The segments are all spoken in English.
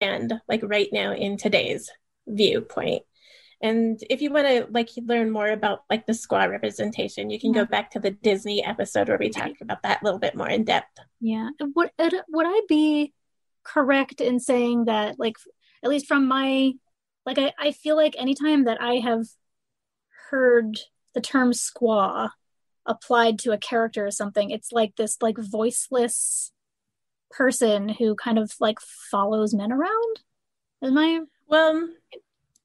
stand like right now in today's viewpoint. And if you want to like learn more about like the squaw representation, you can Yeah. go back to the Disney episode where we talked about that a little bit more in depth. Yeah. Would I be correct in saying that, like, at least from my, like, I feel like anytime that I have heard the term squaw applied to a character or something, it's like this like voiceless person who kind of like follows men around. Am I? Well,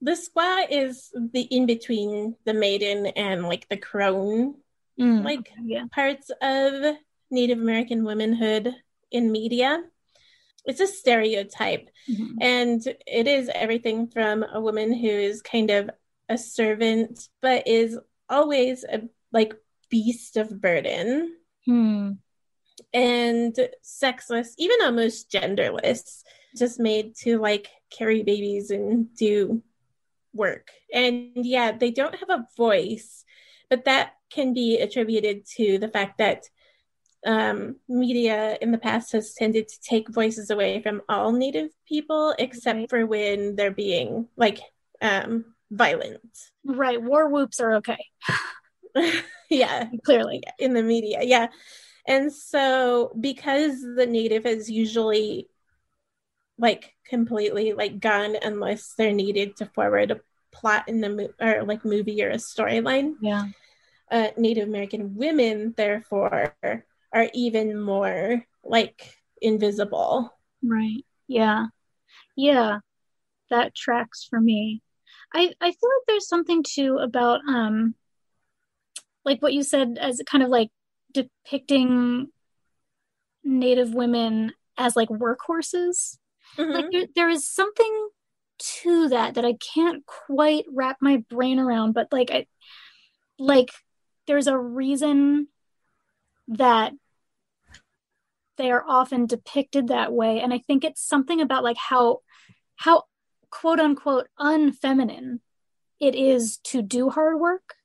the squaw is the in between the maiden and like the crone, like Okay, yeah. parts of Native American womanhood in media. It's a stereotype, Mhm. and it is everything from a woman who is kind of a servant but is always a like beast of burden Hmm. and sexless, even almost genderless, just made to like carry babies and do work. And yeah, they don't have a voice, but that can be attributed to the fact that media in the past has tended to take voices away from all Native people, except Right. for when they're being like violent. Right. War whoops are okay, Yeah, clearly. in the media. Yeah. And so, because the Native is usually like completely like gone unless they're needed to forward a plot in the or like movie or a storyline, Yeah. Native American women, therefore, are even more like invisible. Right. Yeah. Yeah. That tracks for me. I feel like there's something too about like what you said as kind of like depicting Native women as like workhorses. Like Mm-hmm. there is something to that that I can't quite wrap my brain around, but like there's a reason that they are often depicted that way, and I think it's something about like how quote unquote unfeminine it is to do hard work.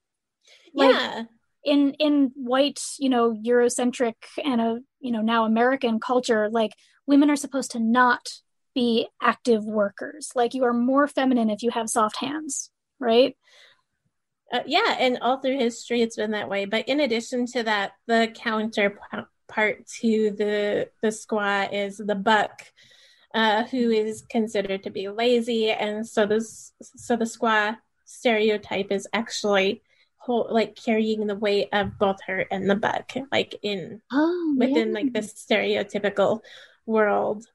Like Yeah. in white, Eurocentric and a now American culture, like women are supposed to not be active workers. Like you are more feminine if you have soft hands, right? Yeah, and all through history it's been that way. But in addition to that, the counterpart to the squaw is the buck, who is considered to be lazy, and so the squaw stereotype is actually like carrying the weight of both her and the buck, like in Oh yeah. within like this stereotypical world.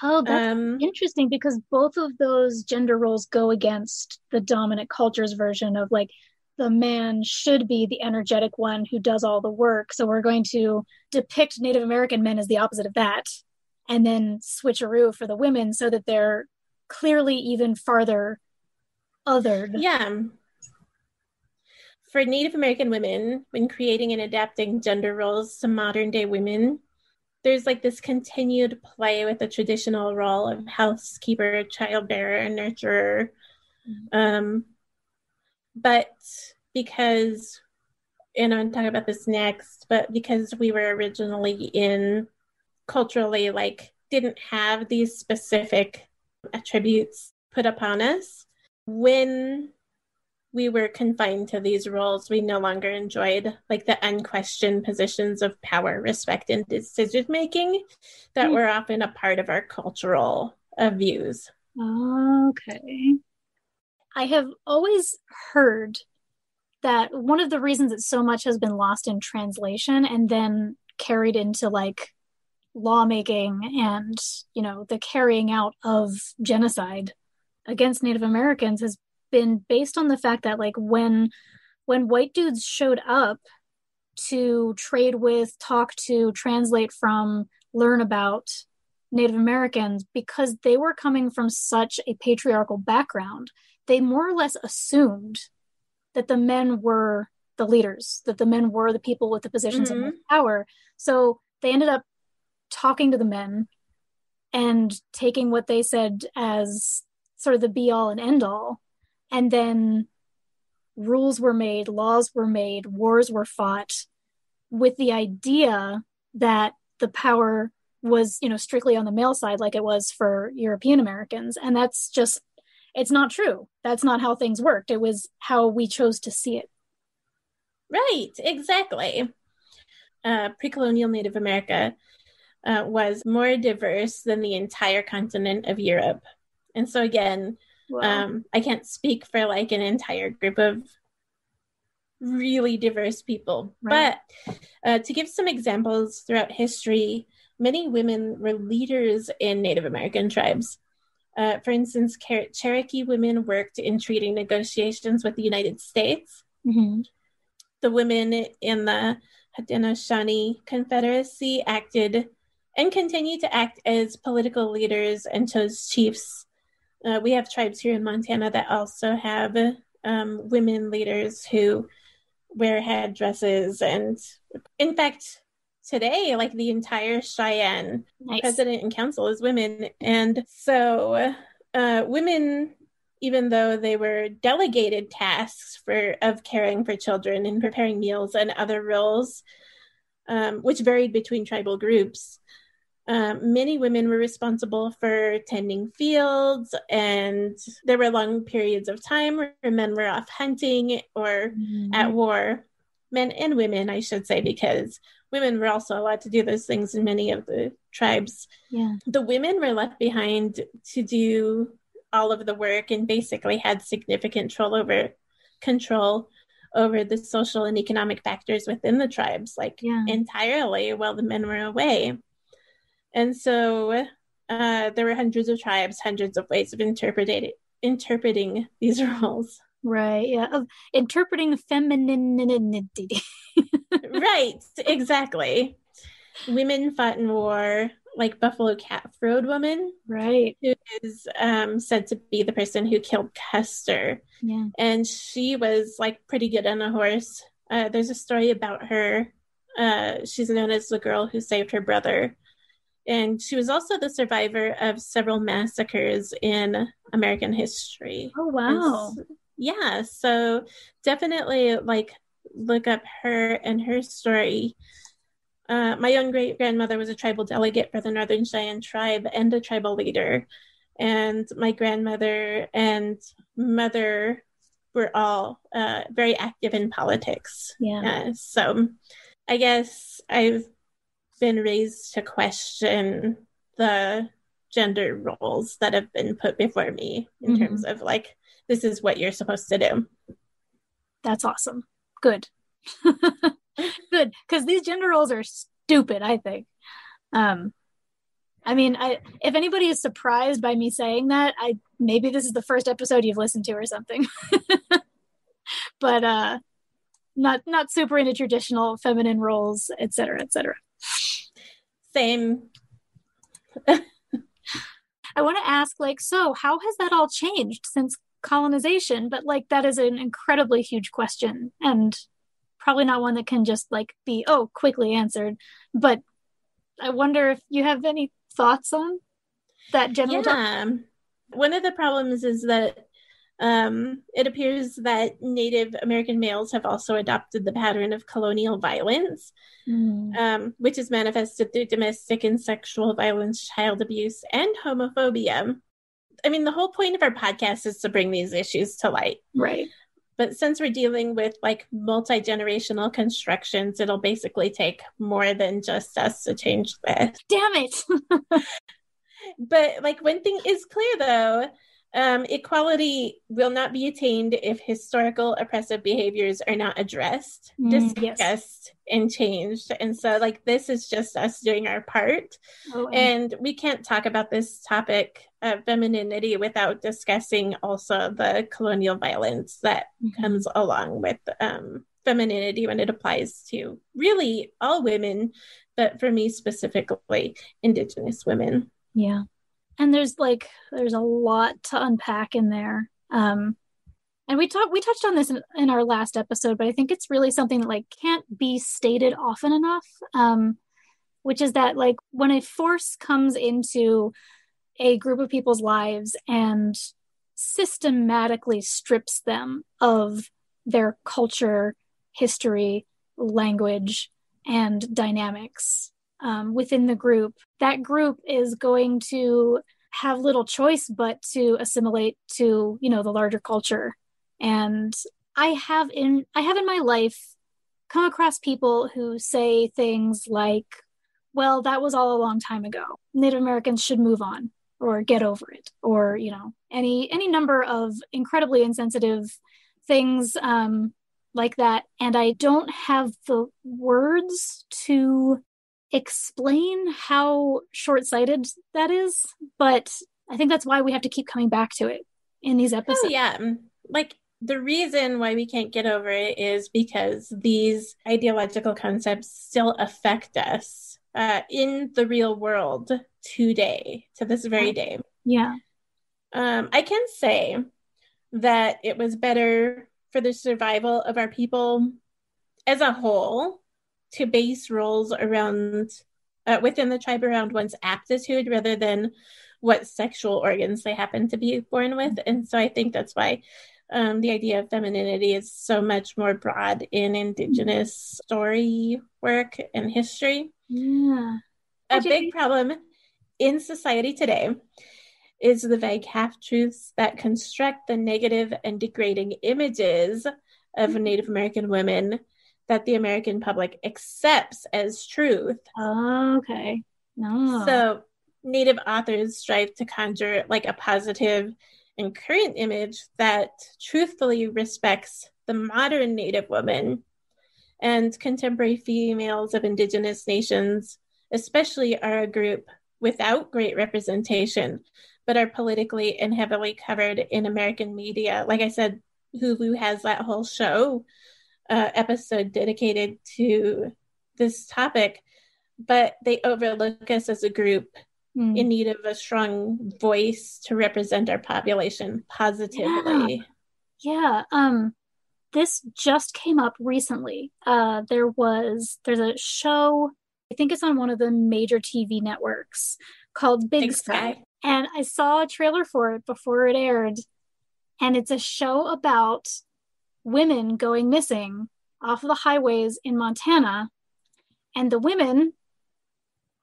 Oh, that's Um, interesting because both of those gender roles go against the dominant culture's version of like the man should be the energetic one who does all the work. So we're going to depict Native American men as the opposite of that and then switcheroo for the women so that they're clearly even farther othered. yeah, for Native American women, when creating and adapting gender roles to modern day women, there's like this continued play with the traditional role of housekeeper, childbearer, and nurturer. Um, but because, and I'm talking about this next, but because we were originally in culturally like didn't have these specific attributes put upon us, when we were confined to these roles, we no longer enjoyed like the unquestioned positions of power, respect, and decision making that Hmm. were often a part of our cultural views. Okay. I have always heard that one of the reasons that so much has been lost in translation and then carried into like lawmaking and the carrying out of genocide against Native Americans has been based on the fact that like when white dudes showed up to trade with, talk to, translate from, learn about Native Americans, because they were coming from such a patriarchal background, they more or less assumed that the men were the leaders, that the men were the people with the positions of most Mm-hmm. power. So they ended up talking to the men and taking what they said as sort of the be all and end all. And then rules were made, laws were made, wars were fought with the idea that the power was, strictly on the male side like it was for European Americans. And that's just, it's not true. That's not how things worked. It was how we chose to see it. Right, exactly. Pre-colonial Native America was more diverse than the entire continent of Europe. And so again, wow. I can't speak for like an entire group of really diverse people. Right. But to give some examples throughout history, many women were leaders in Native American tribes. For instance, Cherokee women worked in treaty negotiations with the United States. Mm-hmm. The women in the Haudenosaunee Confederacy acted and continue to act as political leaders and chose chiefs. We have tribes here in Montana that also have women leaders who wear headdresses. And in fact, today, like the entire Cheyenne president and council is women. And so women, even though they were delegated tasks of caring for children and preparing meals and other roles, which varied between tribal groups, many women were responsible for tending fields, and there were long periods of time where men were off hunting or at war. Men and women, I should say, because women were also allowed to do those things in many of the tribes. Yeah. The women were left behind to do all of the work and basically had significant control over the social and economic factors within the tribes, entirely, while the men were away. And so there were hundreds of tribes, hundreds of ways of interpreting these roles. Right, yeah. Of interpreting femininity. Right, exactly. Women fought in war, like Buffalo Catford woman. Right. Who is said to be the person who killed Custer. Yeah. And she was like pretty good on a horse. There's a story about her. She's known as the girl who saved her brother. And she was also the survivor of several massacres in American history. Oh, wow. Yeah, so definitely look up her and her story. My young great-grandmother was a tribal delegate for the Northern Cheyenne tribe and a tribal leader. And my grandmother and mother were all very active in politics. Yeah. So I guess I've been raised to question the gender roles that have been put before me in terms of this is what you're supposed to do. That's awesome. Good. Good, because these gender roles are stupid, I think. If anybody is surprised by me saying that, maybe this is the first episode you've listened to or something. But not super into traditional feminine roles, etc., etc. Same. I want to ask, so how has that all changed since colonization? But that is an incredibly huge question, and probably not one that can just be quickly answered. But I wonder if you have any thoughts on that general topic. One of the problems is that it appears that Native American males have also adopted the pattern of colonial violence, which is manifested through domestic and sexual violence, child abuse, and homophobia. I mean, the whole point of our podcast is to bring these issues to light. Right. But since we're dealing with multi-generational constructions, it'll basically take more than just us to change this. Damn it. But one thing is clear, though. Equality will not be attained if historical oppressive behaviors are not addressed, discussed, and changed. And so, this is just us doing our part. And we can't talk about this topic of femininity without discussing also the colonial violence that comes along with femininity when it applies to really all women, but for me specifically, Indigenous women. Yeah. And there's a lot to unpack in there. And we touched on this in our last episode, but I think it's really something that can't be stated often enough. Which is that when a force comes into a group of people's lives and systematically strips them of their culture, history, language, and dynamics, within the group, that group is going to have little choice but to assimilate to, you know, the larger culture. And I have in my life come across people who say things like, well, that was all a long time ago. Native Americans should move on or get over it, or, you know, any number of incredibly insensitive things like that. And I don't have the words to explain how short-sighted that is, but I think that's why we have to keep coming back to it in these Oh, episodes. yeah. Like, the reason why we can't get over it is because these ideological concepts still affect us in the real world today, to this very day. Yeah. I can say that it was better for the survival of our people as a whole to base roles around within the tribe around one's aptitude rather than what sexual organs they happen to be born with. And so I think that's why the idea of femininity is so much more broad in Indigenous story work and history. Yeah. A big problem in society today is the vague half-truths that construct the negative and degrading images of Native American women that the American public accepts as truth. Okay. No. So Native authors strive to conjure like a positive and current image that truthfully respects the modern Native woman, and contemporary females of Indigenous nations, especially, are a group without great representation, but are politically and heavily covered in American media. Like I said, Hulu has that whole show episode dedicated to this topic, but they overlook us as a group in need of a strong voice to represent our population positively. Yeah. This just came up recently. There's a show, I think it's on one of the major TV networks, called Big Sky. And I saw a trailer for it before it aired. And it's a show about women going missing off of the highways in Montana. And the women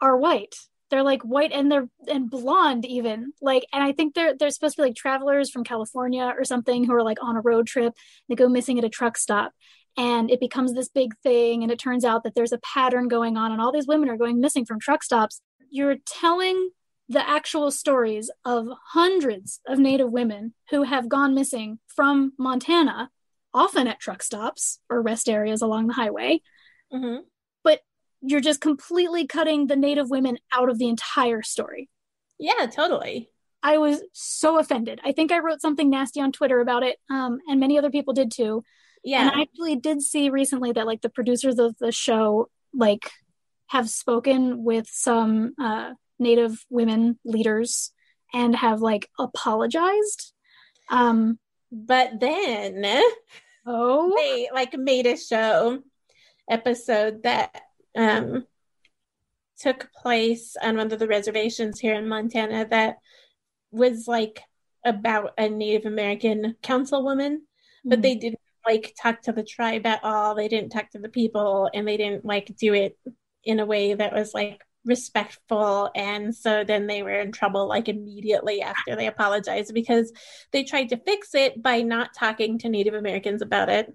are white. They're like white and they're blonde even. Like, and I think they're supposed to be like travelers from California or something who are like on a road trip. They go missing at a truck stop. And it becomes this big thing. And it turns out that there's a pattern going on, and all these women are going missing from truck stops. You're telling the actual stories of hundreds of Native women who have gone missing from Montana, often at truck stops or rest areas along the highway. Mm-hmm. But you're just completely cutting the Native women out of the entire story. Yeah, totally. I was so offended. I think I wrote something nasty on Twitter about it, and many other people did too. Yeah. And I actually did see recently that like the producers of the show like have spoken with some Native women leaders and have like apologized. But then they like made a show episode that took place on one of the reservations here in Montana that was like about a Native American councilwoman, but they didn't like talk to the tribe at all. They didn't talk to the people, and they didn't like do it in a way that was like respectful. And so then they were in trouble like immediately after they apologized, because they tried to fix it by not talking to Native Americans about it,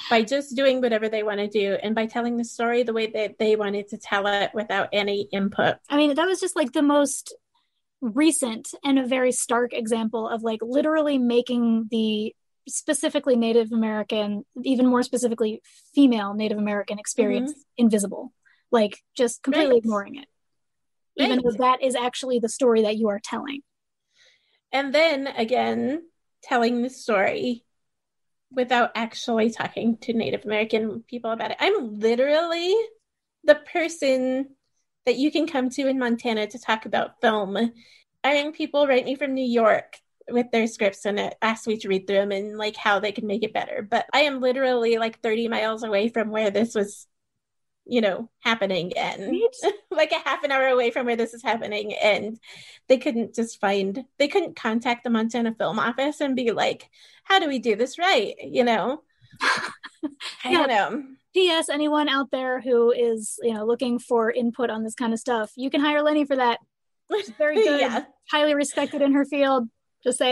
by just doing whatever they want to do, and by telling the story the way that they wanted to tell it without any input. I mean, that was just like the most recent and a very stark example of like literally making the specifically Native American, even more specifically female Native American experience invisible, like just completely ignoring it, even though that is actually the story that you are telling. And then again, telling the story without actually talking to Native American people about it. I'm literally the person that you can come to in Montana to talk about film. I mean, people write me from New York with their scripts and ask me to read through them and like how they can make it better. But I am literally like 30 miles away from where this was, you know, happening, and like a half an hour away from where this is happening. And they couldn't contact the Montana Film Office and be like, how do we do this right? You know, I don't know. P.S. Anyone out there who is, looking for input on this kind of stuff, you can hire Lenny for that. She's very good, Yeah. highly respected in her field. Just say